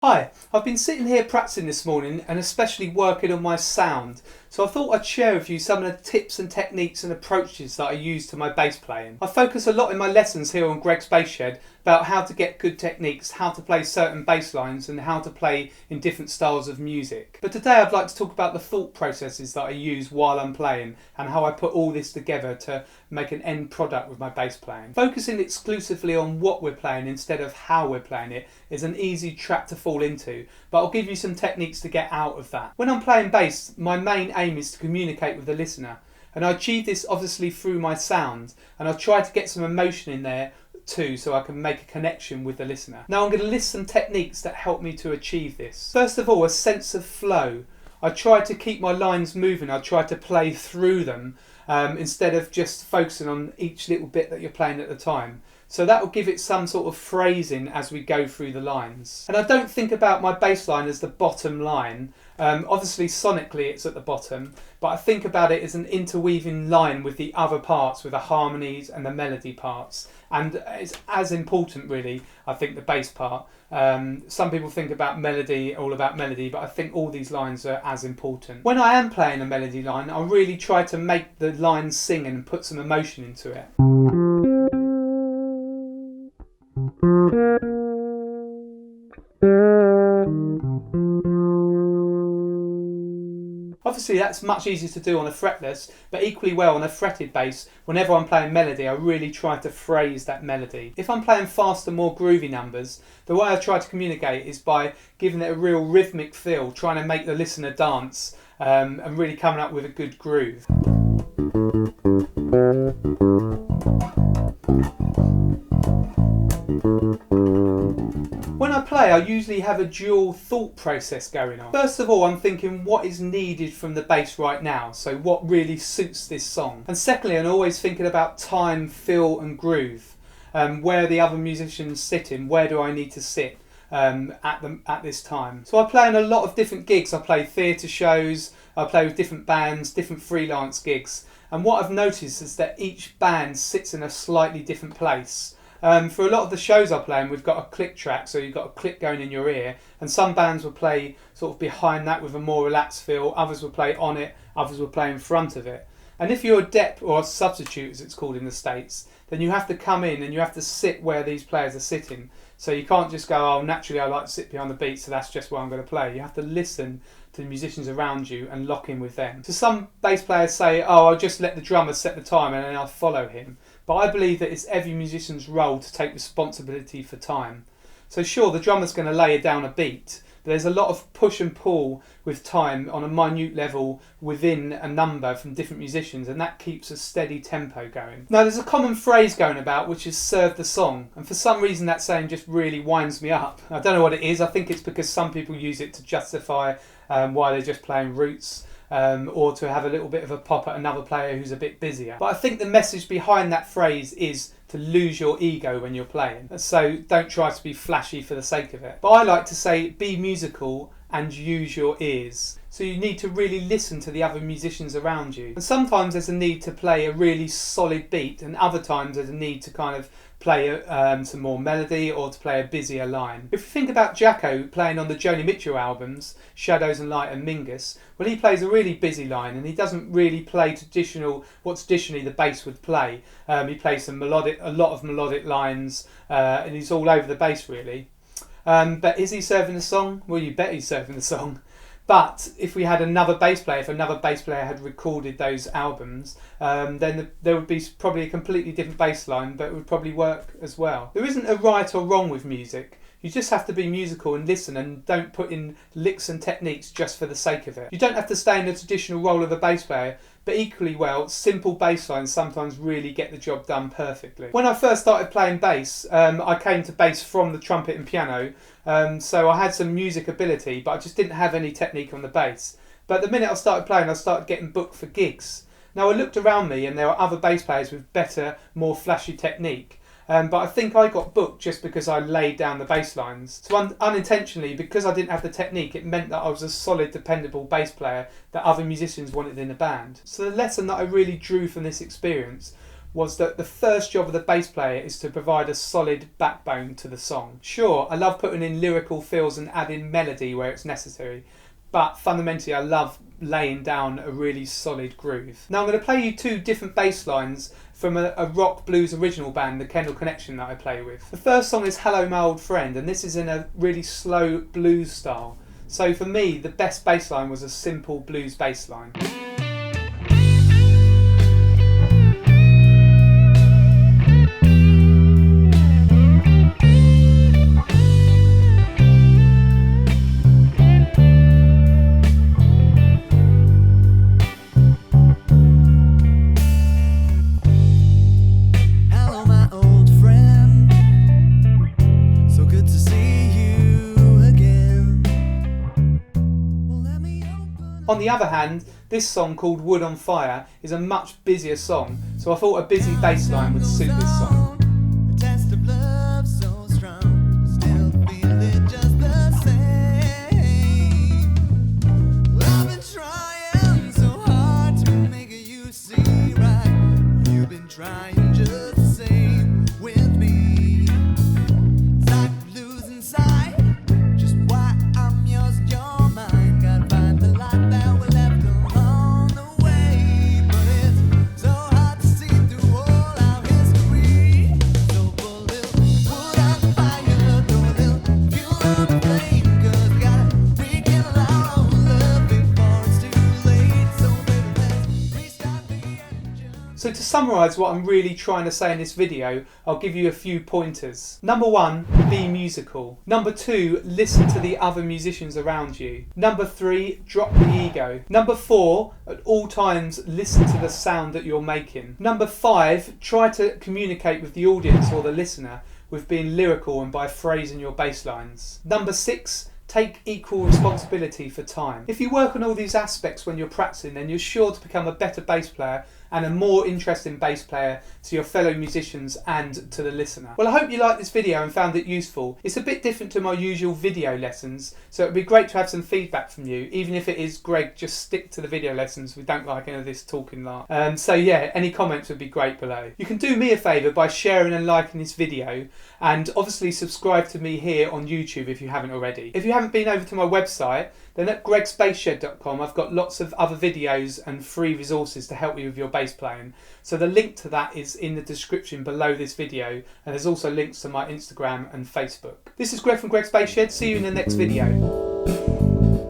Hi, I've been sitting here practicing this morning and especially working on my sound. So I thought I'd share with you some of the tips and techniques and approaches that I use to my bass playing. I focus a lot in my lessons here on Greg's Bass Shed about how to get good techniques, how to play certain bass lines and how to play in different styles of music. But today I'd like to talk about the thought processes that I use while I'm playing and how I put all this together to make an end product with my bass playing. Focusing exclusively on what we're playing instead of how we're playing it is an easy trap to fall into, but I'll give you some techniques to get out of that. When I'm playing bass, my main aim is to communicate with the listener, and I achieve this obviously through my sound, and I try to get some emotion in there too so I can make a connection with the listener. Now I'm going to list some techniques that help me to achieve this. First of all, a sense of flow. I try to keep my lines moving, I try to play through them instead of just focusing on each little bit that you're playing at the time. So that will give it some sort of phrasing as we go through the lines. And I don't think about my bass line as the bottom line. Obviously sonically it's at the bottom, but I think about it as an interweaving line with the other parts, with the harmonies and the melody parts. And it's as important really, I think, the bass part. Some people think about melody, all about melody, but I think all these lines are as important. When I am playing a melody line, I really try to make the line sing and put some emotion into it. Obviously that's much easier to do on a fretless, but equally well on a fretted bass. Whenever I'm playing melody, I really try to phrase that melody. If I'm playing faster, more groovy numbers, the way I try to communicate is by giving it a real rhythmic feel, trying to make the listener dance and really coming up with a good groove. When I play, I usually have a dual thought process going on. First of all, I'm thinking what is needed from the bass right now, so what really suits this song. And secondly, I'm always thinking about time, feel and groove. Where the other musicians sitting, where do I need to sit at this time. So I play in a lot of different gigs. I play theatre shows, I play with different bands, different freelance gigs. And what I've noticed is that each band sits in a slightly different place. For a lot of the shows I play in, we've got a click track, so you've got a click going in your ear, and some bands will play sort of behind that with a more relaxed feel, others will play on it, others will play in front of it. And if you're a dep or a substitute as it's called in the States, then you have to come in and you have to sit where these players are sitting. So you can't just go, oh, naturally I like to sit behind the beat, so that's just where I'm going to play. You have to listen to the musicians around you and lock in with them. So some bass players say, oh, I'll just let the drummer set the time and then I'll follow him. But I believe that it's every musician's role to take responsibility for time. So sure, the drummer's going to lay down a beat, but there's a lot of push and pull with time on a minute level within a number from different musicians, and that keeps a steady tempo going. Now there's a common phrase going about which is serve the song, and for some reason that saying just really winds me up. I don't know what it is. I think it's because some people use it to justify why they're just playing roots. Or to have a little bit of a pop at another player who's a bit busier. But I think the message behind that phrase is to lose your ego when you're playing. So don't try to be flashy for the sake of it. But I like to say be musical and use your ears. So you need to really listen to the other musicians around you. And sometimes there's a need to play a really solid beat, and other times there's a need to kind of play some more melody or to play a busier line. If you think about Jacko playing on the Joni Mitchell albums, Shadows and Light and Mingus, well, he plays a really busy line and he doesn't really play what traditionally the bass would play. He plays a lot of melodic lines, and he's all over the bass really. But is he serving the song? Well, you bet he's serving the song. But if we had another bass player, if another bass player had recorded those albums, then there would be probably a completely different bass line, but it would probably work as well. There isn't a right or wrong with music. You just have to be musical and listen, and don't put in licks and techniques just for the sake of it. You don't have to stay in the traditional role of a bass player, but equally well, simple bass lines sometimes really get the job done perfectly. When I first started playing bass, I came to bass from the trumpet and piano, so I had some music ability, but I just didn't have any technique on the bass. But the minute I started playing, I started getting booked for gigs. Now I looked around me and there were other bass players with better, more flashy technique. But I think I got booked just because I laid down the bass lines. So unintentionally, because I didn't have the technique, it meant that I was a solid, dependable bass player that other musicians wanted in the band. So the lesson that I really drew from this experience was that the first job of the bass player is to provide a solid backbone to the song. Sure, I love putting in lyrical feels and adding melody where it's necessary, but fundamentally I love laying down a really solid groove. Now I'm going to play you two different bass lines from a rock blues original band, the Kendall Connection, that I play with. The first song is Hello My Old Friend, and this is in a really slow blues style. So for me, the best bass line was a simple blues bass line. On the other hand, this song called Wood on Fire is a much busier song, so I thought a busy bass line would suit this song. So to summarise what I'm really trying to say in this video, I'll give you a few pointers. Number 1, be musical. Number 2, listen to the other musicians around you. Number 3, drop the ego. Number 4, at all times listen to the sound that you're making. Number 5, try to communicate with the audience or the listener with being lyrical and by phrasing your bass lines. Number 6, take equal responsibility for time. If you work on all these aspects when you're practicing, then you're sure to become a better bass player and a more interesting bass player to your fellow musicians and to the listener. Well, I hope you liked this video and found it useful. It's a bit different to my usual video lessons, so it'd be great to have some feedback from you, even if it is, Greg, just stick to the video lessons. We don't like any of this talking like. So yeah, any comments would be great below. You can do me a favour by sharing and liking this video, and obviously subscribe to me here on YouTube if you haven't already. If you haven't been over to my website, then at gregsbassshed.com I've got lots of other videos and free resources to help you with your bass playing. So the link to that is in the description below this video, and there's also links to my Instagram and Facebook. This is Greg from Greg's Bass Shed. See you in the next video.